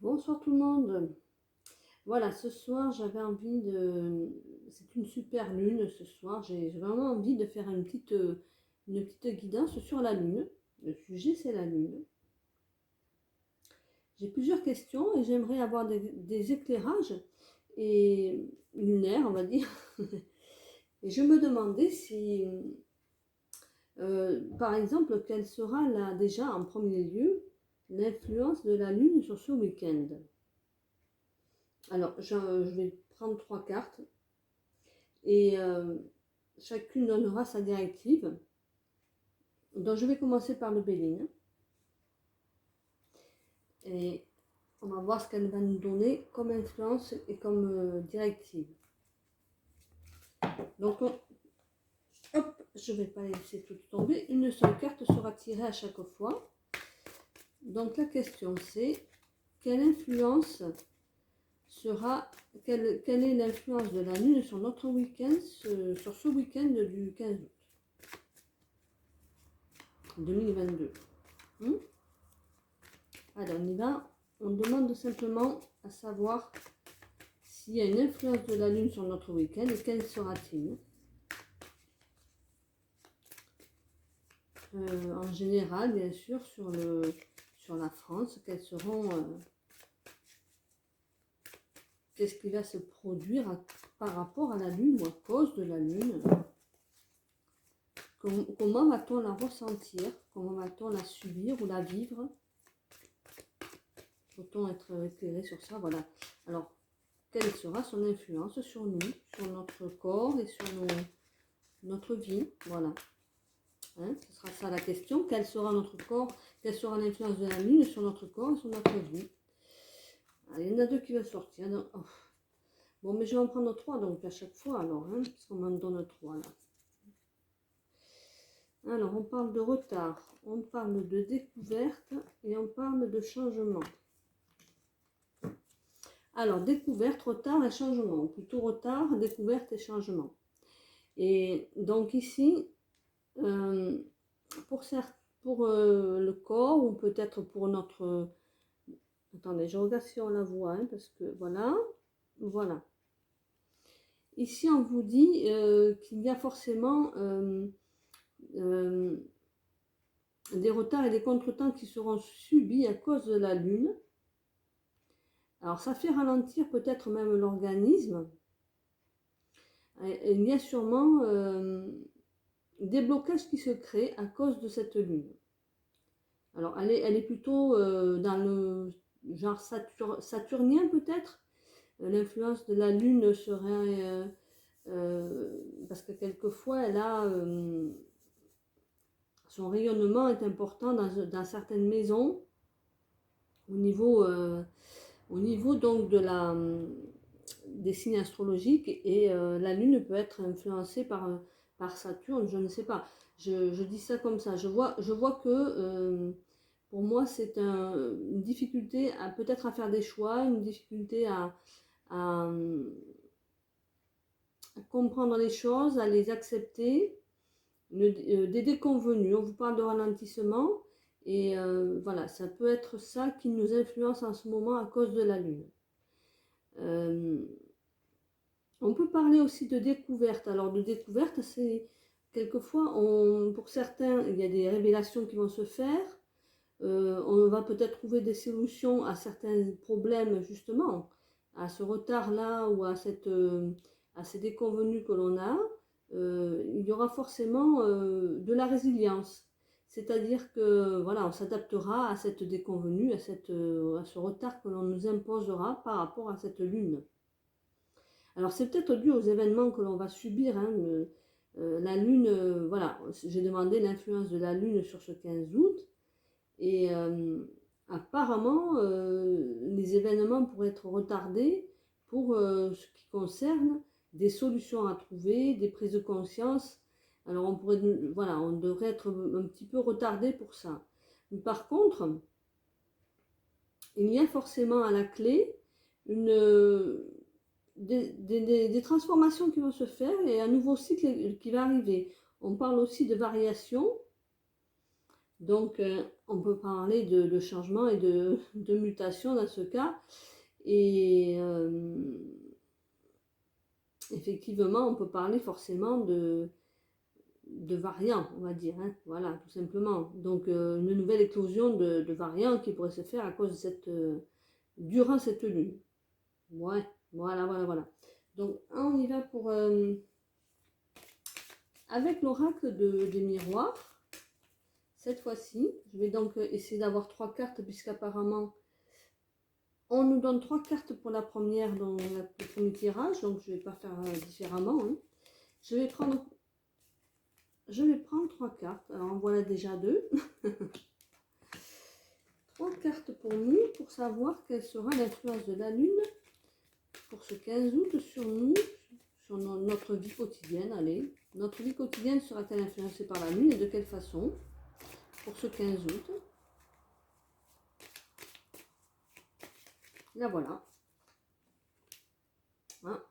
Bonsoir tout le monde. Voilà, ce soir j'avais envie de... C'est une super lune ce soir. J'ai vraiment envie de faire une petite guidance sur la lune. Le sujet c'est la lune. J'ai plusieurs questions et j'aimerais avoir des éclairages et lunaires, on va dire. Et je me demandais si, par exemple, quelle sera là déjà en premier lieu l'influence de la lune sur ce week-end. Alors, je vais prendre 3 cartes et chacune donnera sa directive. Donc, je vais commencer par le Béline et on va voir ce qu'elle va nous donner comme influence et comme directive. Donc, hop, je ne vais pas laisser tout tomber. Une seule carte sera tirée à chaque fois. Donc, la question c'est quelle influence quelle est l'influence de la lune sur notre week-end, sur ce week-end du 15 août 2022. Alors on y va, on demande simplement à savoir s'il y a une influence de la lune sur notre week-end et quelle sera-t-il. En général, bien sûr, sur la France, qu'est-ce qui va se produire par rapport à la lune ou à cause de la lune. Comment va-t-on la ressentir? Comment va-t-on la subir ou la vivre? Faut-on être éclairé sur ça? Voilà. Alors, quelle sera son influence sur nous, sur notre corps et sur notre vie? Voilà. Hein, ce sera ça la question. Quel sera notre corps? Quelle sera l'influence de la lune sur notre corps et sur notre vie? Alors, il y en a deux qui vont sortir. Oh. Bon, mais je vais en prendre 3 donc à chaque fois alors, hein, parce qu'on m'en donne 3 là. Alors, on parle de retard, on parle de découverte et on parle de changement. Alors, découverte, retard et changement, ou plutôt retard, découverte et changement. Et donc ici, pour le corps, ou peut-être pour notre... Attendez, je regarde si on la voit, hein, parce que voilà, voilà. Ici, on vous dit qu'il y a forcément des retards et des contretemps qui seront subis à cause de la lune. Alors, ça fait ralentir peut-être même l'organisme. Il y a sûrement des blocages qui se créent à cause de cette lune. Alors, elle est plutôt dans le genre saturnien peut-être. L'influence de la lune serait... parce que quelquefois, elle a... son rayonnement est important dans certaines maisons au niveau donc des signes astrologiques et la lune peut être influencée par Saturne, je ne sais pas. Je dis ça comme ça. Je vois que pour moi c'est une difficulté peut-être à faire des choix, une difficulté à comprendre les choses, à les accepter, des déconvenus. On vous parle de ralentissement et voilà, ça peut être ça qui nous influence en ce moment à cause de la lune. On peut parler aussi de découverte. Alors de découverte, c'est quelquefois, pour certains, il y a des révélations qui vont se faire. On va peut-être trouver des solutions à certains problèmes, justement, à ce retard-là ou à ces déconvenus que l'on a. Il y aura forcément de la résilience. C'est-à-dire que voilà, on s'adaptera à cette déconvenue, à ce retard que l'on nous imposera par rapport à cette lune. Alors c'est peut-être dû aux événements que l'on va subir. Hein, la lune, voilà, j'ai demandé l'influence de la lune sur ce 15 août. Et apparemment, les événements pourraient être retardés pour ce qui concerne des solutions à trouver, des prises de conscience. Alors on devrait être un petit peu retardé pour ça. Mais par contre, il y a forcément à la clé des transformations qui vont se faire et un nouveau cycle qui va arriver. On parle aussi de variation. Donc, on peut parler de changement et de mutation dans ce cas. Et effectivement, on peut parler forcément de variants, on va dire, hein, voilà, tout simplement. Donc, une nouvelle éclosion de variants qui pourrait se faire à cause de durant cette lune. Ouais, voilà. Donc, on y va pour avec l'oracle des miroirs. Cette fois-ci, je vais donc essayer d'avoir 3 cartes, puisqu'apparemment, on nous donne 3 cartes pour la première dans le premier tirage, donc je ne vais pas faire différemment. Hein. Je vais prendre 3 cartes. Alors, en voilà déjà 2. 3 cartes pour nous, pour savoir quelle sera l'influence de la Lune pour ce 15 août sur nous, sur notre vie quotidienne. Allez, notre vie quotidienne sera-t-elle influencée par la Lune et de quelle façon pour ce 15 août? Là voilà. Hein.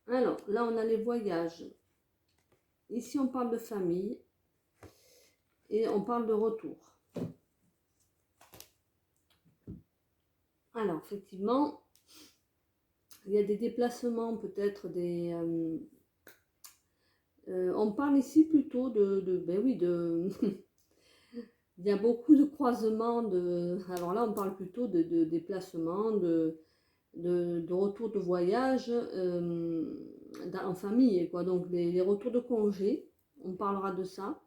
Alors, là on a les voyages. Ici on parle de famille et on parle de retour. Alors, effectivement, il y a des déplacements, peut-être des... on parle ici plutôt ben oui, il y a beaucoup de croisements, alors là, on parle plutôt de déplacements, de retour de voyage en famille, quoi. Donc, les retours de congé, on parlera de ça.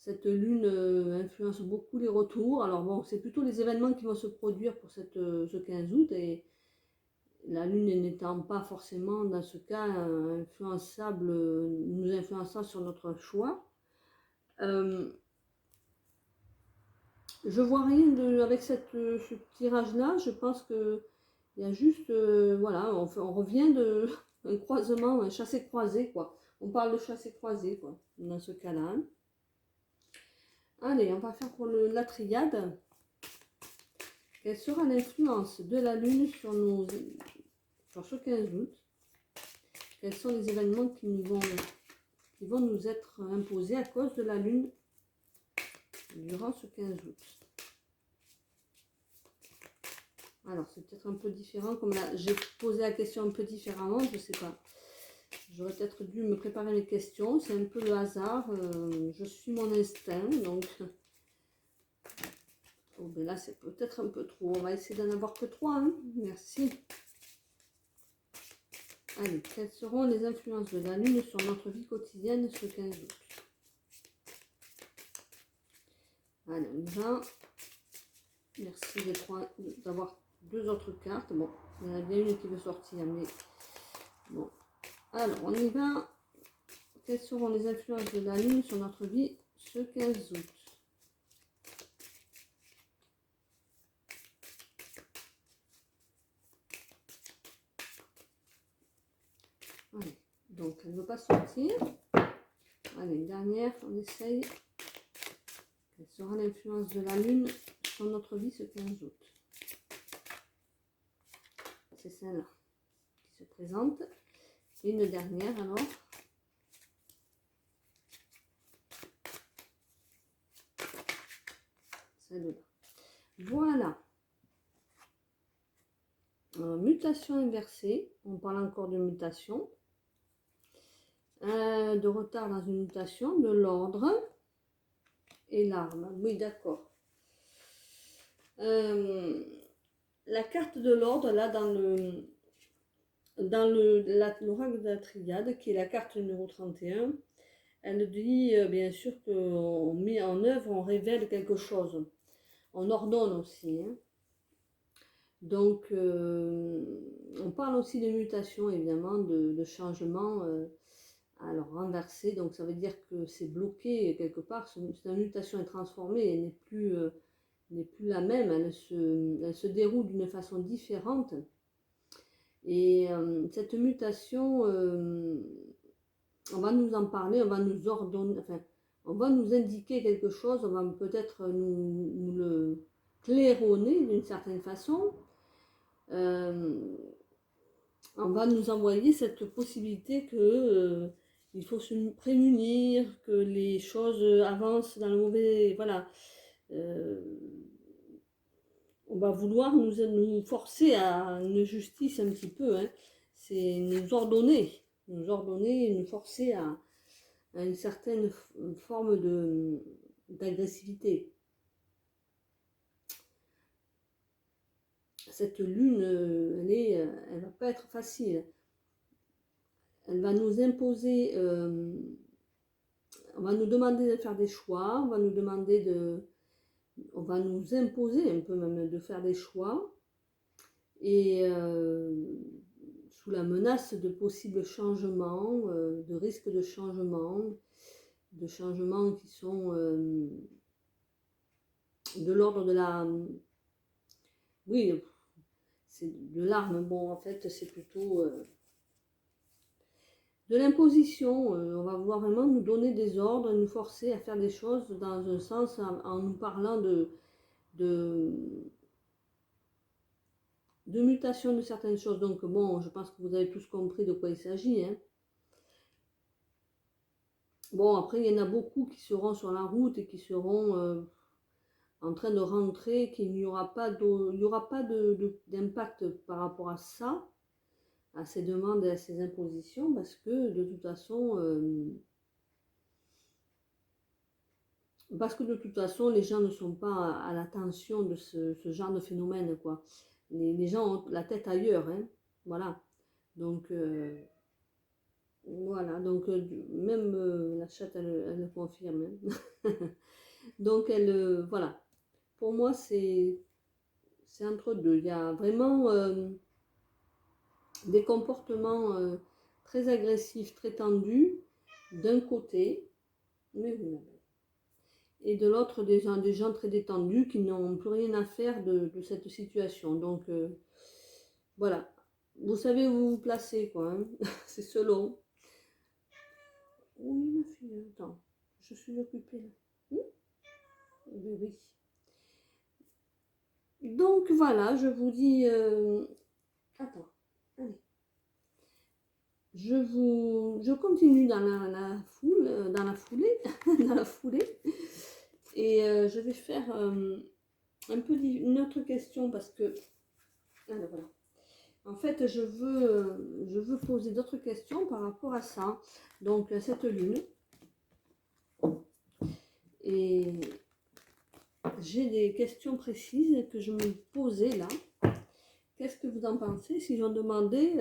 Cette lune influence beaucoup les retours. Alors bon, c'est plutôt les événements qui vont se produire pour ce 15 août et la lune n'étant pas forcément dans ce cas influençable, nous influençant sur notre choix. Je vois rien avec ce tirage là. Je pense que il y a juste voilà, on revient de un croisement, un chassé-croisé, quoi. On parle de chassé-croisé, quoi, dans ce cas-là. Allez, on va faire pour la triade. Quelle sera l'influence de la Lune sur ce 15 août? Quels sont les événements qui vont nous être imposés à cause de la Lune durant ce 15 août? Alors, c'est peut-être un peu différent, comme là, j'ai posé la question un peu différemment, je ne sais pas. J'aurais peut-être dû me préparer mes questions, c'est un peu le hasard, je suis mon instinct, donc... Oh, ben là, c'est peut-être un peu trop, on va essayer d'en avoir que 3, hein. Merci. Allez, quelles seront les influences de la Lune sur notre vie quotidienne ce 15 août? Allez, on y va. Merci d'avoir 2 autres cartes. Bon, il y en a bien une qui veut sortir, mais bon. Alors, on y va. Quelles seront les influences de la Lune sur notre vie ce 15 août? Allez, donc elle ne veut pas sortir. Allez, une dernière, on essaye. Quelle sera l'influence de la Lune sur notre vie ce 15 août? C'est celle-là qui se présente. Et une dernière alors. Celle-là. Voilà. Mutation inversée. On parle encore de mutation. De retard dans une mutation. De l'ordre. Et l'arme. Oui, d'accord. La carte de l'ordre, là, dans l'oracle de la triade, qui est la carte numéro 31, elle dit bien sûr qu'on met en œuvre, on révèle quelque chose. On ordonne aussi. Hein. Donc, on parle aussi de mutation, évidemment, de changement. Alors, renversé, donc ça veut dire que c'est bloqué quelque part. Cette mutation est transformée, elle n'est plus la même, elle se déroule d'une façon différente. Et cette mutation, on va nous en parler, on va nous ordonner, enfin, on va nous indiquer quelque chose, on va peut-être nous le claironner d'une certaine façon. On va nous envoyer cette possibilité que il faut se prémunir, que les choses avancent dans le mauvais... Voilà. On va vouloir nous forcer à une justice un petit peu, hein. C'est nous ordonner, nous forcer à une certaine forme d'agressivité. Cette lune, elle va pas être facile. Elle va nous imposer, on va nous demander de faire des choix, on va nous imposer un peu même de faire des choix, et sous la menace de possibles changements, de risques de changements qui sont de l'ordre de la... Oui, c'est de l'arme, bon en fait c'est plutôt de l'imposition. On va vouloir vraiment nous donner des ordres, nous forcer à faire des choses dans un sens en nous parlant de mutation de certaines choses. Donc bon, je pense que vous avez tous compris de quoi il s'agit, hein. Bon, après, il y en a beaucoup qui seront sur la route et qui seront en train de rentrer, qu'il n'y aura pas d'impact par rapport à ça, à ces demandes et à ces impositions, parce que de toute façon, les gens ne sont pas à l'attention de ce genre de phénomène, quoi. Les gens ont la tête ailleurs, hein. Voilà. Donc, voilà. Donc, même la chatte, elle le confirme, hein. Donc, voilà. Pour moi, c'est entre deux. Il y a vraiment des comportements très agressifs, très tendus, d'un côté, et de l'autre, des gens très détendus qui n'ont plus rien à faire de cette situation. Donc, voilà. Vous savez où vous vous placez, quoi, hein. C'est selon. Oui, ma fille, attends. Je suis occupée, là. Oui, oui. Donc, voilà, je vous dis... Attends, allez. Je continue dans la foulée, dans la foulée, et je vais faire un peu une autre question parce que, alors voilà, en fait je veux poser d'autres questions par rapport à ça, donc à cette lune, et j'ai des questions précises que je me posais là. Qu'est-ce que vous en pensez si j'en demandais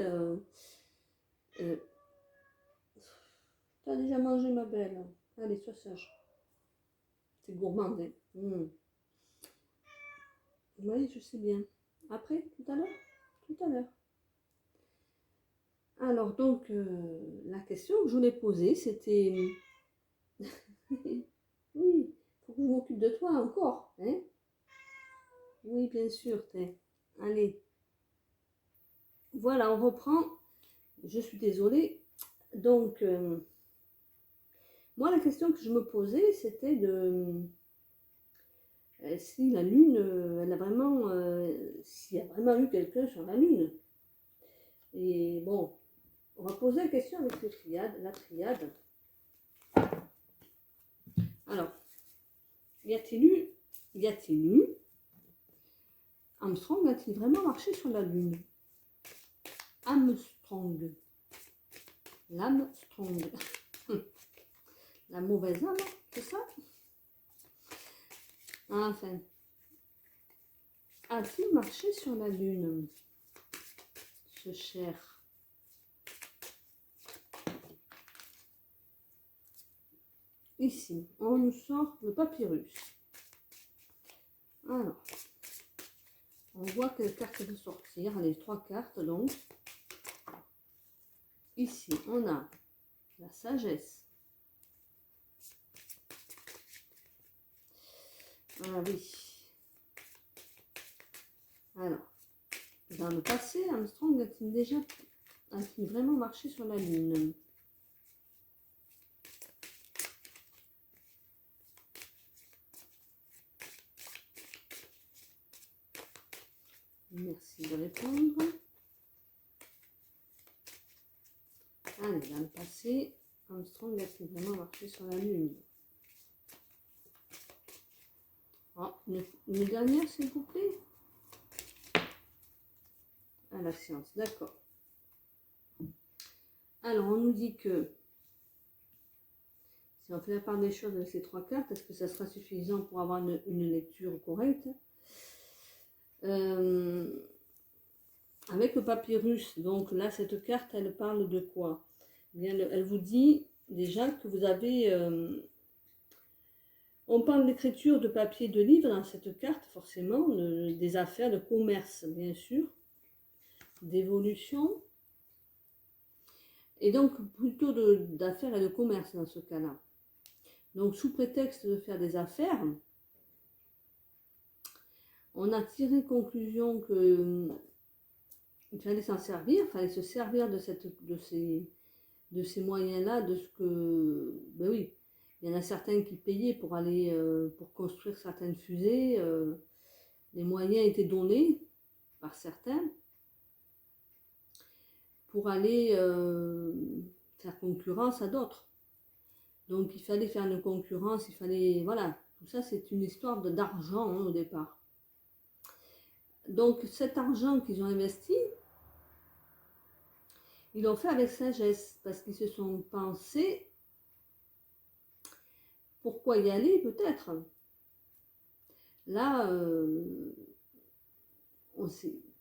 t'as déjà mangé, ma belle? Allez, sois sage. C'est gourmand, hein. Oui, je sais bien. Après, tout à l'heure? Tout à l'heure. Alors, donc, la question que je voulais poser, c'était... oui, il faut que je m'occupe de toi encore, hein? Oui, bien sûr, allez. Voilà, on reprend. Je suis désolée. Donc, moi, la question que je me posais, c'était si la Lune, elle a vraiment... s'il y a vraiment eu quelqu'un sur la Lune. Et bon, on va poser la question avec la triade. Alors, y a-t-il eu Armstrong a-t-il vraiment marché sur la Lune? Armstrong. L'Armstrong. La mauvaise âme, c'est ça? Enfin. A-t-il marché sur la Lune? Ce cher. Ici, on nous sort le papyrus. Alors, on voit quelle carte de sortir. Allez, 3 cartes donc. Ici, on a la sagesse. Ah oui. Alors, dans le passé, Armstrong a-t-il vraiment marché sur la Lune? Merci de répondre. Allez, dans le passé, Armstrong a-t-il vraiment marché sur la Lune? Ah, une dernière, s'il vous plaît. Ah, la science, d'accord. Alors, on nous dit que si on fait la part des choses avec ces 3 cartes, est-ce que ça sera suffisant pour avoir une lecture correcte? Avec le papyrus, donc là, cette carte, elle parle de quoi? Eh bien, elle vous dit déjà que vous avez... on parle d'écriture, de papier, de livre dans cette carte, forcément, des affaires, de commerce, bien sûr, d'évolution, et donc plutôt d'affaires et de commerce dans ce cas-là. Donc, sous prétexte de faire des affaires, on a tiré conclusion que il fallait s'en servir, il fallait se servir de ces moyens-là, de ce que... Ben oui, il y en a certains qui payaient pour aller, pour construire certaines fusées. Les moyens étaient donnés par certains pour aller faire concurrence à d'autres. Donc il fallait faire une concurrence, il fallait... Voilà, tout ça c'est une histoire d'argent au départ. Donc cet argent qu'ils ont investi, ils l'ont fait avec sagesse, parce qu'ils se sont pensés pourquoi y aller peut-être. Là,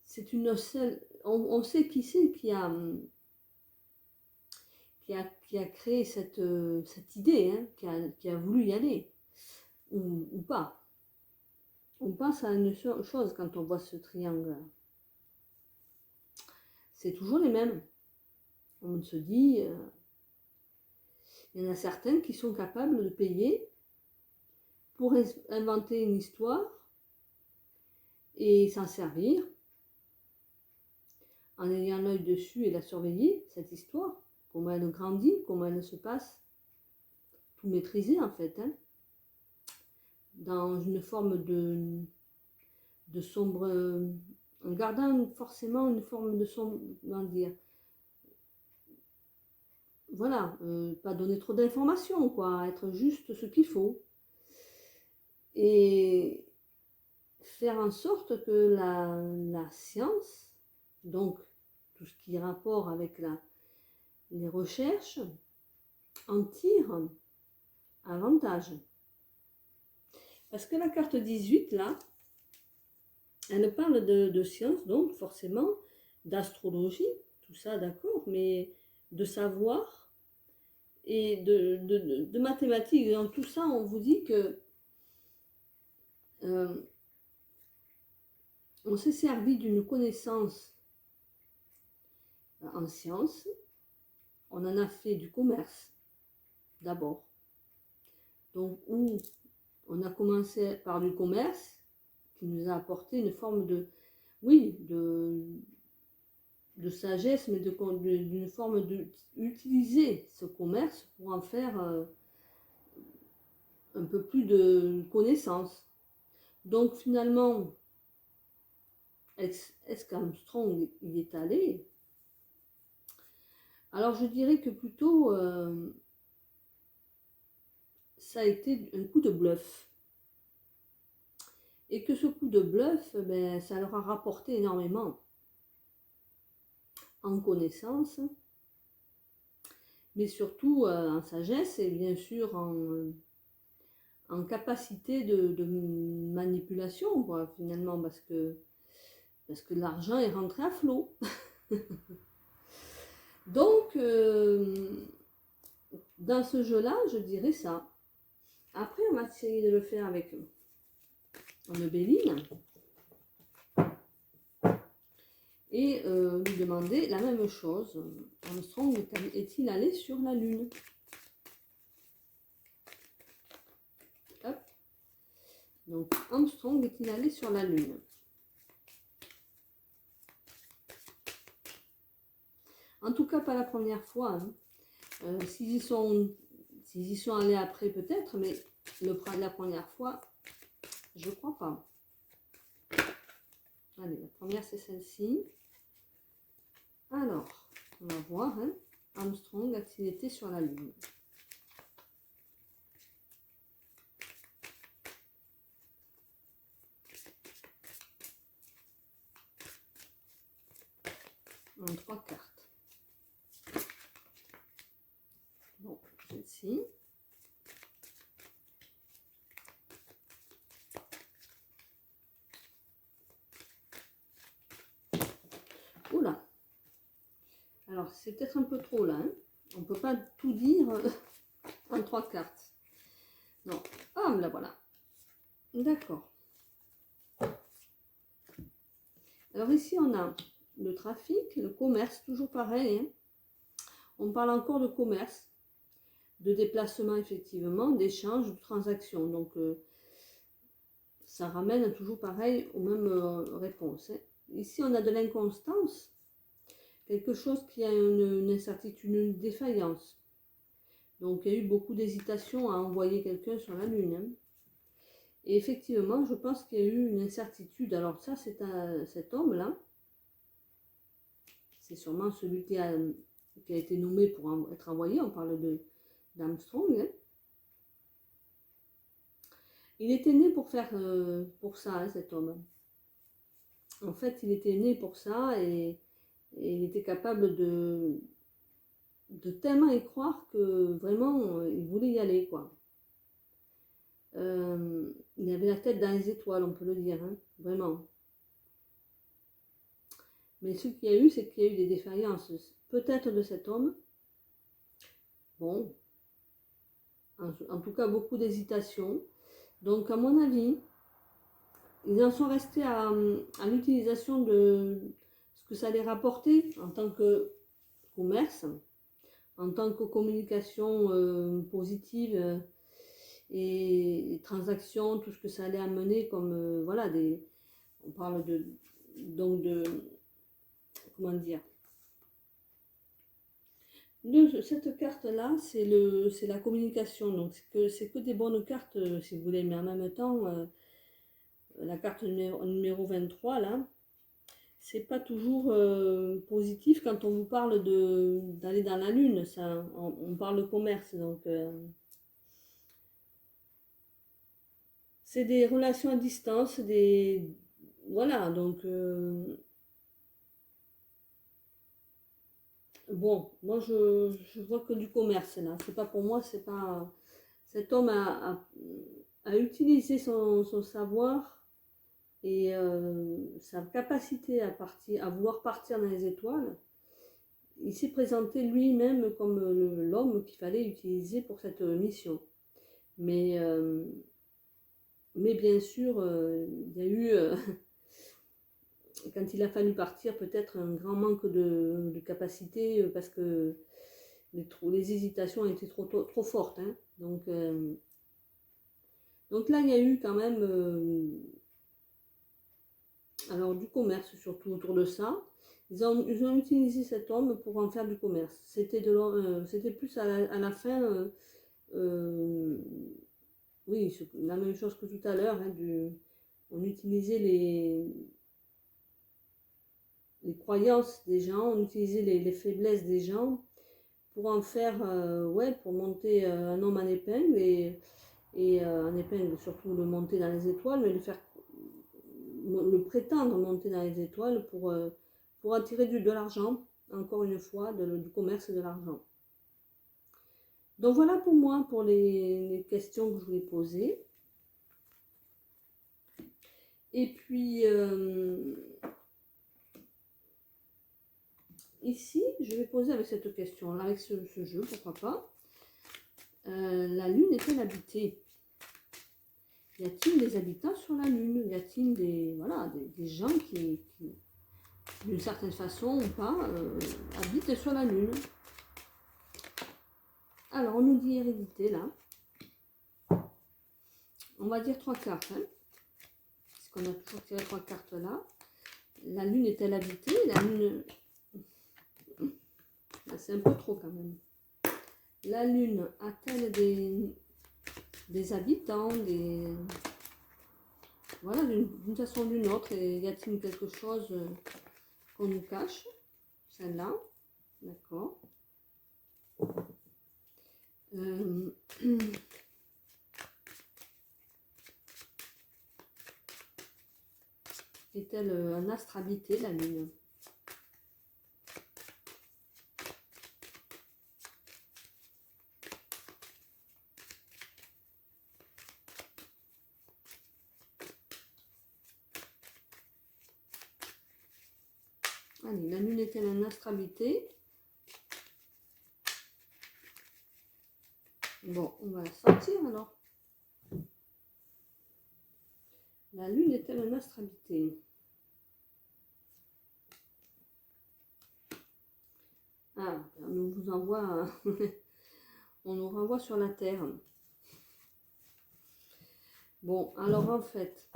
c'est une seule... On sait qui c'est qui a créé cette idée, hein, qui a voulu y aller, ou pas. On pense à une chose quand on voit ce triangle. C'est toujours les mêmes. On se dit, il y en a certains qui sont capables de payer pour inventer une histoire et s'en servir en ayant l'œil dessus et la surveiller, cette histoire, comment elle grandit, comment elle se passe, tout maîtriser en fait, hein, dans une forme de sombre, en gardant forcément une forme de sombre, comment dire, voilà, pas donner trop d'informations, quoi, être juste ce qu'il faut. Et faire en sorte que la science, donc tout ce qui est rapport avec les recherches, en tire avantage. Parce que la carte 18, là, elle parle de science, donc forcément d'astrologie, tout ça, d'accord, mais de savoir et de mathématiques. Dans tout ça, on vous dit que on s'est servi d'une connaissance en sciences, on en a fait du commerce d'abord. Donc, où on a commencé par du commerce qui nous a apporté une forme de, oui, de sagesse, mais d'une forme d'utiliser ce commerce pour en faire un peu plus de connaissances. Donc finalement, est-ce qu'Armstrong y est allé? Alors je dirais que plutôt ça a été un coup de bluff. Et que ce coup de bluff, ben, ça leur a rapporté énormément en connaissance, mais surtout en sagesse et bien sûr en capacité de manipulation, quoi, finalement, parce que l'argent est rentré à flot. Donc, dans ce jeu-là, je dirais ça. Après, on va essayer de le faire avec le Béline et lui demander la même chose. Armstrong est-il allé sur la Lune? Hop. Donc, Armstrong est-il allé sur la Lune? En tout cas, pas la première fois. Hein. S'ils y sont allés après, peut-être, mais la première fois, je crois pas. Allez, la première, c'est celle-ci. Alors, on va voir. Hein. Armstrong a-t-il été sur la Lune? En 3 cartes. Bon, celle-ci. Oula. Alors, c'est peut-être un peu trop là. Hein, on ne peut pas tout dire en 3 cartes. Non. Ah, là voilà. D'accord. Alors ici, on a le trafic, le commerce, toujours pareil. Hein. On parle encore de commerce, de déplacement effectivement, d'échange, de transactions. Donc, ça ramène toujours pareil aux mêmes réponses. Hein. Ici, on a de l'inconstance, quelque chose qui a une incertitude, une défaillance. Donc, il y a eu beaucoup d'hésitation à envoyer quelqu'un sur la Lune. Hein. Et effectivement, je pense qu'il y a eu une incertitude. Alors ça, c'est cet homme-là. C'est sûrement celui qui a été nommé pour être envoyé. On parle d'Armstrong. Hein. Il était né pour faire pour ça, hein, cet homme. En fait, il était né pour ça et il était capable de tellement y croire que vraiment, il voulait y aller, quoi. Il avait la tête dans les étoiles, on peut le dire, hein, vraiment. Mais ce qu'il y a eu, c'est qu'il y a eu des défaillances, peut-être de cet homme. Bon, en tout cas, beaucoup d'hésitation. Donc, à mon avis, ils en sont restés à l'utilisation de ce que ça allait rapporter en tant que commerce, en tant que communication positive et transactions, tout ce que ça allait amener comme, voilà, on parle donc de, comment dire, cette carte-là, c'est la communication, donc c'est que des bonnes cartes, si vous voulez, mais en même temps, la carte numéro 23, là, c'est pas toujours positif quand on vous parle d'aller dans la Lune, ça, on parle de commerce, donc c'est des relations à distance, voilà, donc bon, moi je vois que du commerce là, c'est pas pour moi, c'est pas, cet homme a utilisé son savoir et sa capacité à vouloir partir dans les étoiles. Il s'est présenté lui-même comme l'homme qu'il fallait utiliser pour cette mission. Mais bien sûr, il y a eu, quand il a fallu partir, peut-être un grand manque de capacité parce que les hésitations étaient trop fortes. Hein. Donc là, il y a eu quand même alors du commerce surtout autour de ça. Ils ont utilisé cet homme pour en faire du commerce. C'était plus à la fin, oui, la même chose que tout à l'heure. Hein, on utilisait les croyances des gens, on utilisait les faiblesses des gens pour en faire, ouais, pour monter un homme en épingle et en épingle surtout le monter dans les étoiles, mais le prétendre monter dans les étoiles pour attirer de l'argent, encore une fois, du commerce et de l'argent. Donc voilà pour moi, pour les questions que je voulais poser. Et puis, ici, je vais poser avec cette question-là, avec ce jeu, pourquoi pas. La Lune est-elle habitée? Y a-t-il des habitants sur la Lune? Y a-t-il des gens qui d'une certaine façon ou pas, habitent sur la Lune? Alors, on nous dit hérédité, là. On va dire 3 cartes, hein, parce qu'on a toujours tiré 3 cartes là. La Lune est-elle habitée? La Lune... C'est un peu trop quand même. La Lune a-t-elle des habitants, voilà, d'une façon ou d'une autre, et y a-t-il quelque chose qu'on nous cache? Celle-là, d'accord. Est-elle un astre habité, la Lune? Allez, la Lune est-elle un astre habité? Bon, on va la sortir alors. La Lune est-elle un astre habité? Ah, on nous envoie, on nous renvoie sur la Terre. Bon, alors en fait,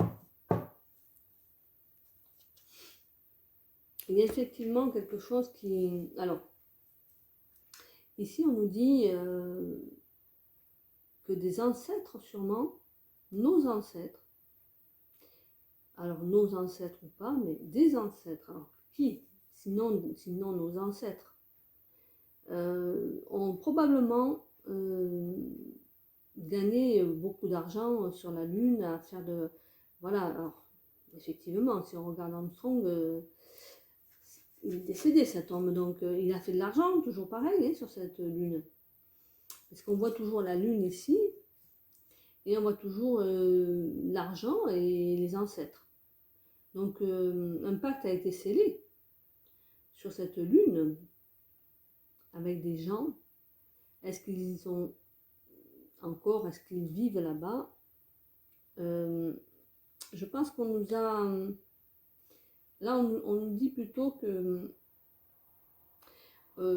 il y a effectivement quelque chose qui... Alors, ici on nous dit que des ancêtres sûrement, nos ancêtres, alors nos ancêtres ou pas, mais des ancêtres, alors qui, sinon nos ancêtres, ont probablement gagné beaucoup d'argent sur la Lune à faire de... Voilà, alors effectivement, si on regarde Armstrong, il est décédé cet homme, donc il a fait de l'argent, toujours pareil, hein, sur cette Lune. Parce qu'on voit toujours la Lune ici, et on voit toujours l'argent et les ancêtres. Donc un pacte a été scellé sur cette Lune avec des gens. Est-ce qu'ils sont encore, est-ce qu'ils vivent là-bas? Je pense qu'on nous a... Là, on nous dit plutôt que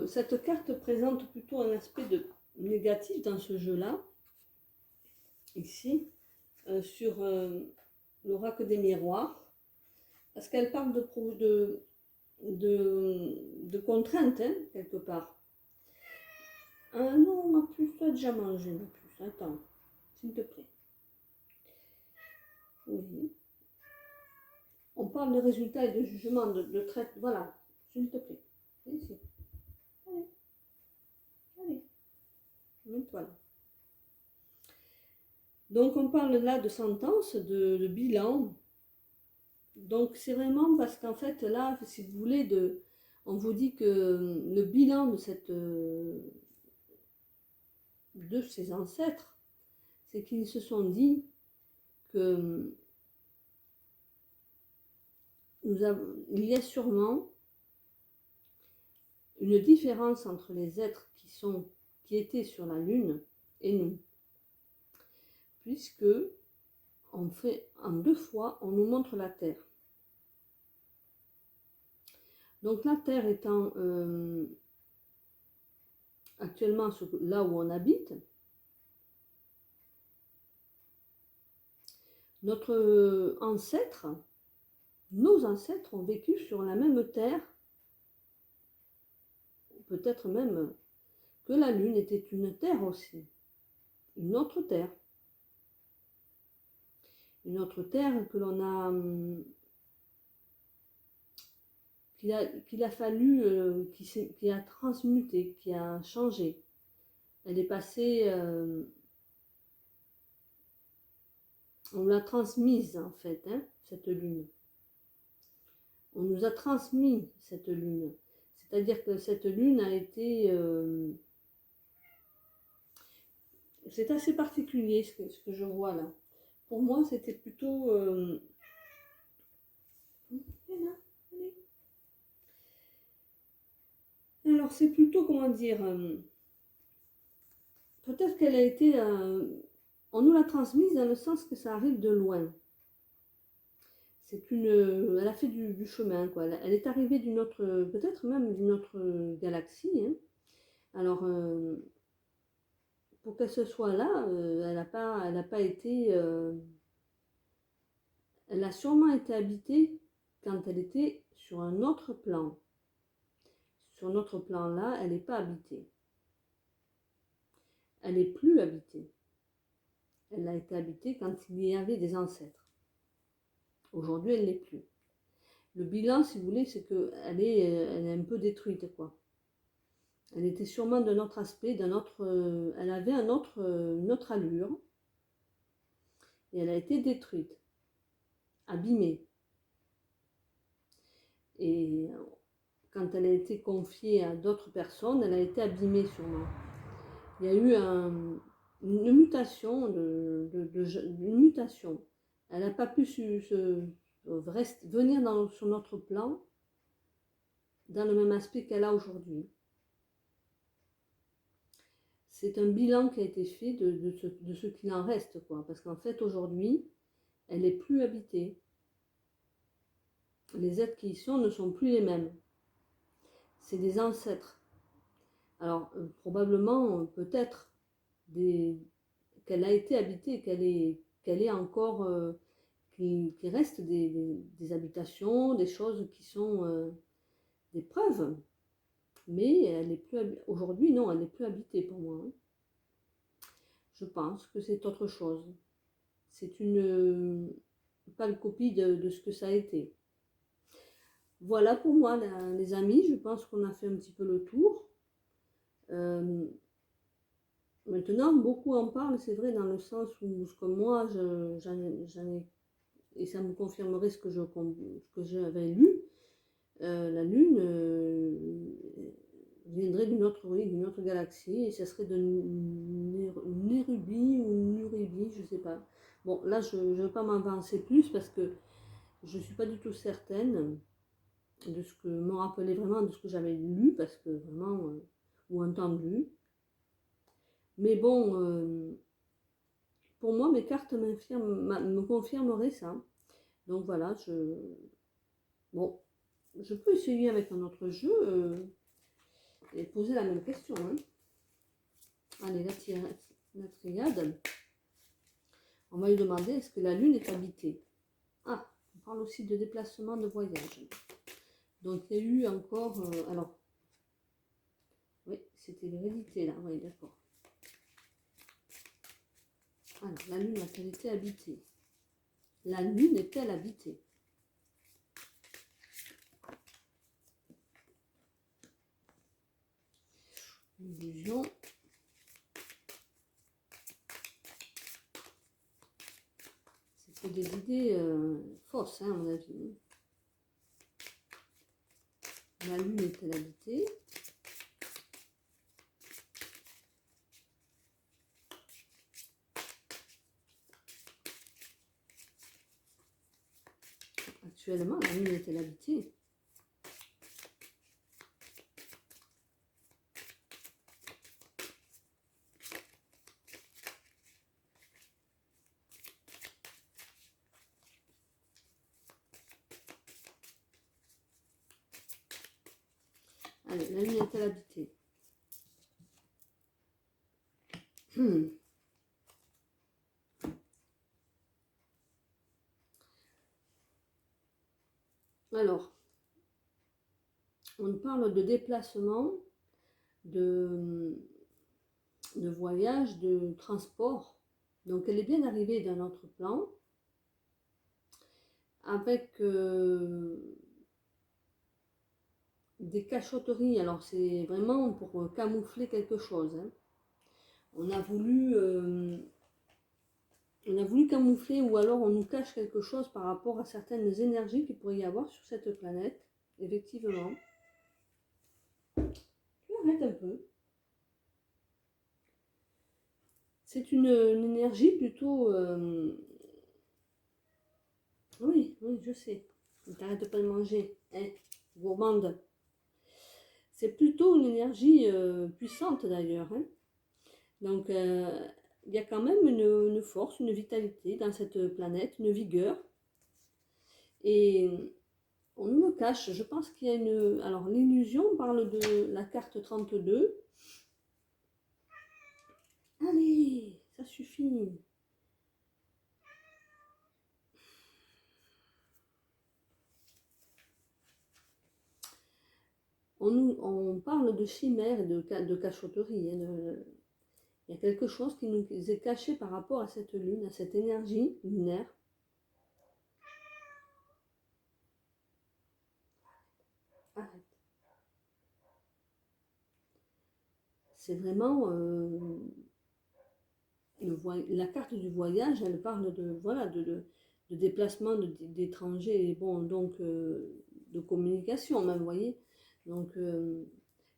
cette carte présente plutôt un aspect négatif dans ce jeu-là. Ici, sur l'oracle des miroirs. Parce qu'elle parle de contraintes, hein, quelque part. Ah non, ma puce, tu as déjà mangé, ma puce. Attends, s'il te plaît. Oui. On parle de résultats et de jugement, de traite. Voilà, s'il te plaît. Ici. Allez. Allez. Mets-toi là. Donc, on parle là de sentence, de bilan. Donc, c'est vraiment parce qu'en fait, là, si vous voulez, on vous dit que le bilan de ses ancêtres, c'est qu'ils se sont dit que il y a sûrement une différence entre les êtres qui étaient sur la Lune et nous, puisque en 2 fois, on nous montre la Terre. Donc la Terre étant actuellement là où on habite, notre ancêtre, nos ancêtres ont vécu sur la même Terre, peut-être même que la Lune était une Terre aussi, une autre Terre. Une autre Terre que l'on a... qu'il a fallu, qui a transmuté, qui a changé. Elle est passée... on l'a transmise en fait, hein, cette Lune. On nous a transmis cette Lune. C'est-à-dire que cette Lune a été... c'est assez particulier ce que je vois là. Pour moi, c'était plutôt... Alors, c'est plutôt, comment dire... peut-être qu'elle a été... on nous l'a transmise dans le sens que ça arrive de loin. C'est elle a fait du chemin, quoi. Elle est arrivée d'une autre, peut-être même d'une autre galaxie. Hein. Alors, pour qu'elle se soit là, elle n'a pas été... elle a sûrement été habitée quand elle était sur un autre plan. Sur notre plan là, elle n'est pas habitée. Elle n'est plus habitée. Elle a été habitée quand il y avait des ancêtres. Aujourd'hui, elle ne l'est plus. Le bilan, si vous voulez, c'est qu'elle est un peu détruite, quoi. Elle était sûrement d'un autre aspect, elle avait une autre allure. Et elle a été détruite, abîmée. Et quand elle a été confiée à d'autres personnes, elle a été abîmée sûrement. Il y a eu une mutation, une mutation. Elle n'a pas pu venir sur notre plan dans le même aspect qu'elle a aujourd'hui. C'est un bilan qui a été fait de ce qu'il en reste, quoi. Parce qu'en fait, aujourd'hui, elle n'est plus habitée. Les êtres qui y sont ne sont plus les mêmes. C'est des ancêtres. Alors, probablement, peut-être, qu'elle a été habitée, qu'elle est encore, qu'il reste des habitations, des choses qui sont des preuves. Mais elle n'est plus aujourd'hui, non, elle n'est plus habitée pour moi. Hein. Je pense que c'est autre chose. C'est une pâle copie de ce que ça a été. Voilà pour moi, les amis. Je pense qu'on a fait un petit peu le tour. Maintenant, beaucoup en parlent, c'est vrai, dans le sens où, comme moi, j'en ai, et ça me confirmerait ce que j'avais lu, la Lune viendrait d'une autre galaxie, et ça serait de Nérubie ou Nuribie, je ne sais pas. Bon, là, je ne vais pas m'avancer plus parce que je ne suis pas du tout certaine de ce que me rappelait vraiment de ce que j'avais lu, parce que vraiment, ou entendu. Mais bon, pour moi, mes cartes me confirmeraient ça. Donc voilà, bon, je peux essayer avec un autre jeu et poser la même question. Hein. Allez, la triade. On va lui demander, est-ce que la Lune est habitée? Ah, on parle aussi de déplacement, de voyage. Donc il y a eu encore... alors, oui, c'était l'hérédité là, oui, d'accord. Alors, la Lune a-t-elle été habitée? La Lune est-elle habitée? Illusion. C'est des idées fausses, hein, à mon avis. La Lune est-elle habitée? Actuellement, la Lune est-elle habitée? Allez, la Lune est-elle habitée? Alors, on parle de déplacement, de voyage, de transport. Donc, elle est bien arrivée d'un autre plan, avec des cachotteries. Alors, c'est vraiment pour camoufler quelque chose. Hein. On a voulu camoufler, ou alors on nous cache quelque chose par rapport à certaines énergies qu'il pourrait y avoir sur cette planète, effectivement. Tu arrêtes un peu. C'est une énergie plutôt... Oui, je sais. Ne t'arrête pas de manger, hein, gourmande. C'est plutôt une énergie puissante d'ailleurs. Hein. Donc, il y a quand même une force, une vitalité dans cette planète, une vigueur. Et on nous le cache. Je pense qu'il y a une... Alors, l'illusion parle de la carte 32. Allez, ça suffit. On parle de chimère et de cachotterie. Hein, il y a quelque chose qui nous est caché par rapport à cette lune, à cette énergie lunaire. Arrête. c'est vraiment la carte du voyage, elle parle de, voilà, de déplacement d'étrangers, bon, donc de communication même, vous voyez. Donc,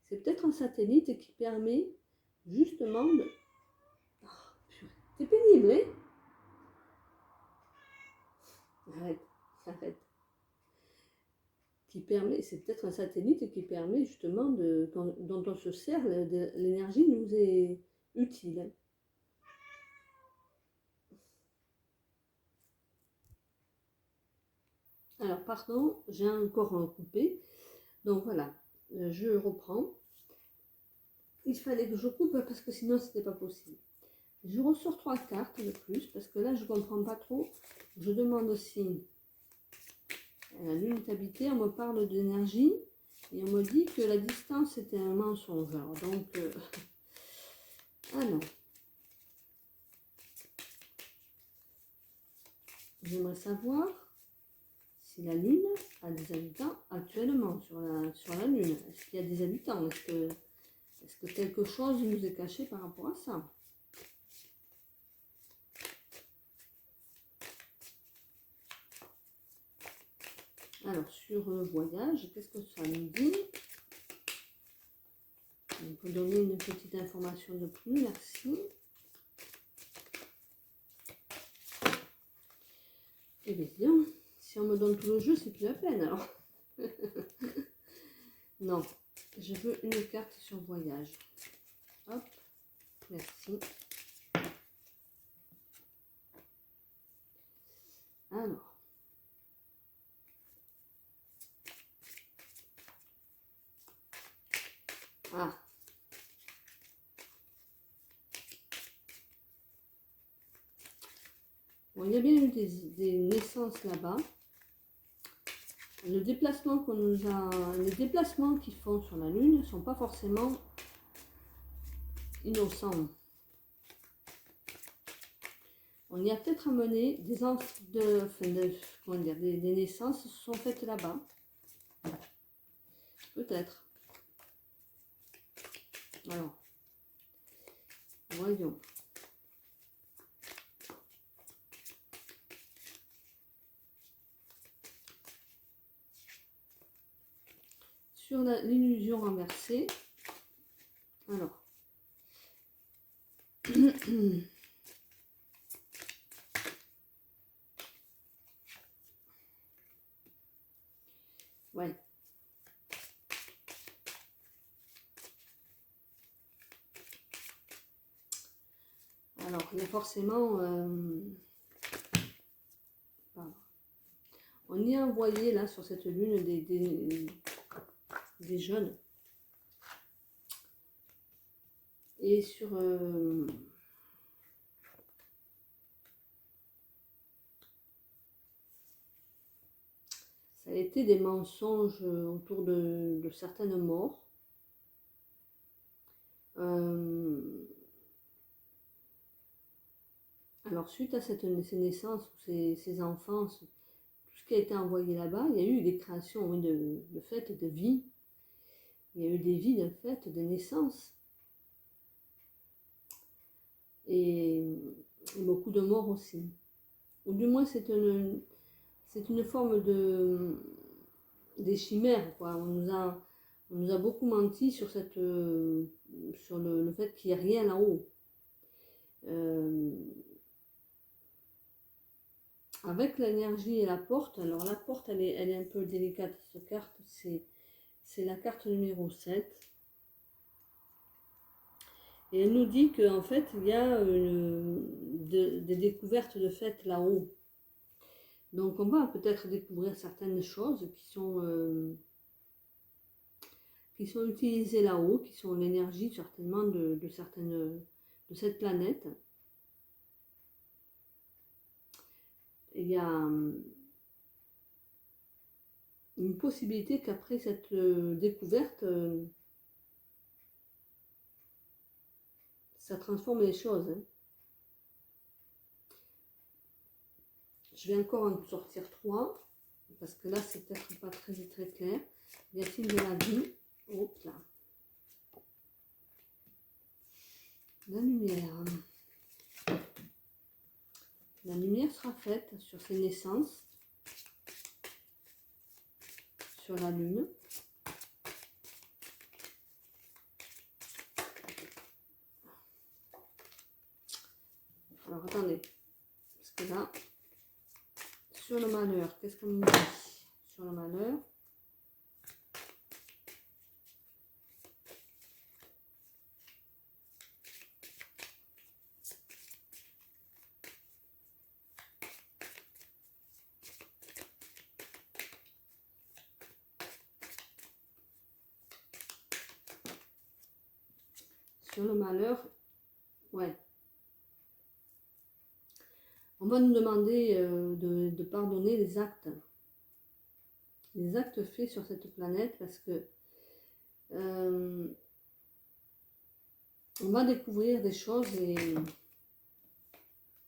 c'est peut-être un satellite qui permet justement de... Oh, c'est pénible, hein? Arrête, arrête. Qui permet, c'est peut-être un satellite qui permet justement, dont on se sert, l'énergie nous est utile. Alors, pardon, j'ai encore coupé. Donc voilà, je reprends. Il fallait que je coupe parce que sinon c'était pas possible. Je ressors 3 cartes de plus parce que là je comprends pas trop. Je demande si la lune est habitée, on me parle d'énergie et on me dit que la distance était un mensonge. Alors, donc, ah non. J'aimerais savoir si la lune a des habitants actuellement sur la lune. Est-ce qu'il y a des habitants? Est-ce que quelque chose nous est caché par rapport à ça? Alors, sur le voyage, qu'est-ce que ça nous dit? On peut donner une petite information de plus, merci. Eh bien, si on me donne tout le jeu, c'est plus la peine, alors. Non, je veux une carte sur voyage. Hop, merci. Alors. Ah. Bon, il y a bien eu des naissances là-bas. Le déplacement qu'on nous a, les déplacements qu'ils font sur la Lune ne sont pas forcément innocents. On y a peut-être amené des naissances se sont faites là-bas. Peut-être. Alors, voyons. Sur l'illusion renversée, alors, ouais. Alors, il y a forcément, on y a envoyé là sur cette lune des jeunes. Et sur ça a été des mensonges autour de certaines morts. Alors suite à ces naissances, ces enfants, tout ce qui a été envoyé là-bas, il y a eu des créations, oui, de fêtes de vie. Il y a eu des vies de fêtes, des naissances. Et beaucoup de morts aussi. Ou du moins c'est une forme des chimères, quoi. On nous a beaucoup menti sur sur le fait qu'il n'y ait rien là-haut. Avec l'énergie et la porte, alors la porte elle est un peu délicate, cette carte, c'est la carte numéro 7. Et elle nous dit qu'en fait, il y a des découvertes de faites là-haut. Donc on va peut-être découvrir certaines choses qui sont utilisées là-haut, qui sont l'énergie certainement de cette planète. Il y a une possibilité qu'après cette découverte, ça transforme les choses. Hein. Je vais encore en sortir 3, parce que là, c'est peut-être pas très clair. Y a-t-il de la vie? Hop là. La lumière. La lumière sera faite sur ces naissances, sur la lune. Alors attendez, parce que là, sur le malheur, qu'est-ce qu'on me dit sur le malheur? Sur le malheur, ouais. On va nous demander de pardonner les actes faits sur cette planète, parce que on va découvrir des choses et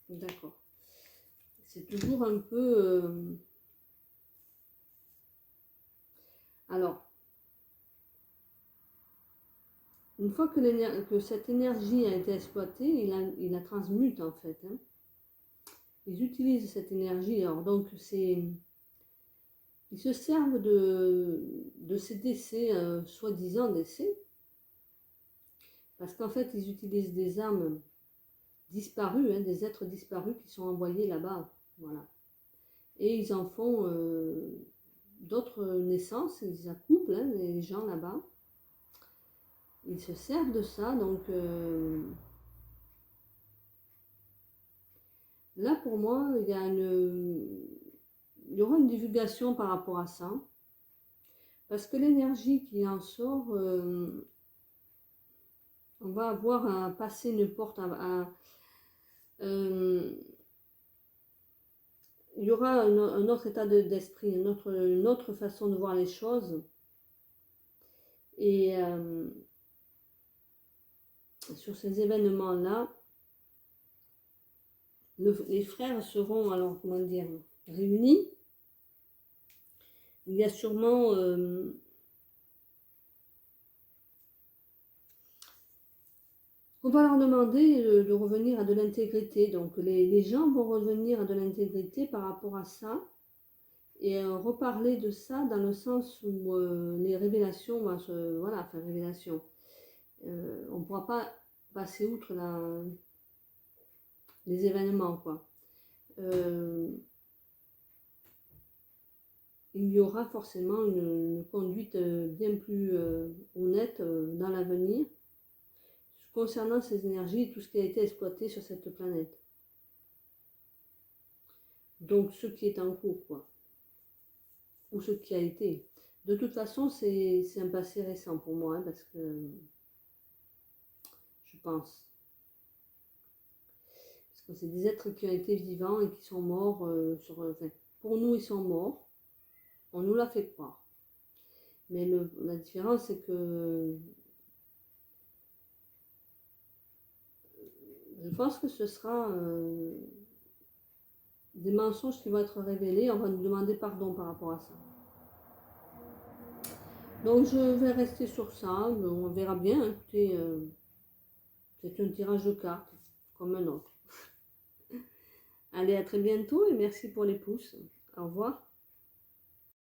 d'accord. C'est toujours un peu alors, une fois que cette énergie a été exploitée, il la transmute en fait. Hein. Ils utilisent cette énergie. Alors donc ils se servent de ces décès, soi-disant décès, parce qu'en fait ils utilisent des âmes disparues, hein, des êtres disparus qui sont envoyés là-bas, voilà. Et ils en font d'autres naissances, ils accouplent hein, les gens là-bas. Ils se servent de ça, donc là pour moi il y aura une divulgation par rapport à ça, parce que l'énergie qui en sort, on va avoir à passer une porte il y aura un autre état d'esprit, une autre façon de voir les choses. Et sur ces événements-là, les frères seront, alors comment dire, réunis. Il y a sûrement on va leur demander de revenir à de l'intégrité. Donc les gens vont revenir à de l'intégrité par rapport à ça. Et reparler de ça dans le sens où les révélations, voilà, enfin révélation, on ne pourra pas passer outre les événements, quoi. Il y aura forcément une conduite bien plus honnête dans l'avenir concernant ces énergies et tout ce qui a été exploité sur cette planète. Donc ce qui est en cours, quoi. Ou ce qui a été. De toute façon, c'est un passé récent pour moi, hein, parce que je pense. Parce que c'est des êtres qui ont été vivants et qui sont morts. Enfin, pour nous, ils sont morts. On nous l'a fait croire. Mais la différence, c'est que je pense que ce sera des mensonges qui vont être révélés. On va nous demander pardon par rapport à ça. Donc je vais rester sur ça. On verra bien. Écoutez, c'est un tirage de cartes, comme un autre. Allez, à très bientôt et merci pour les pouces. Au revoir.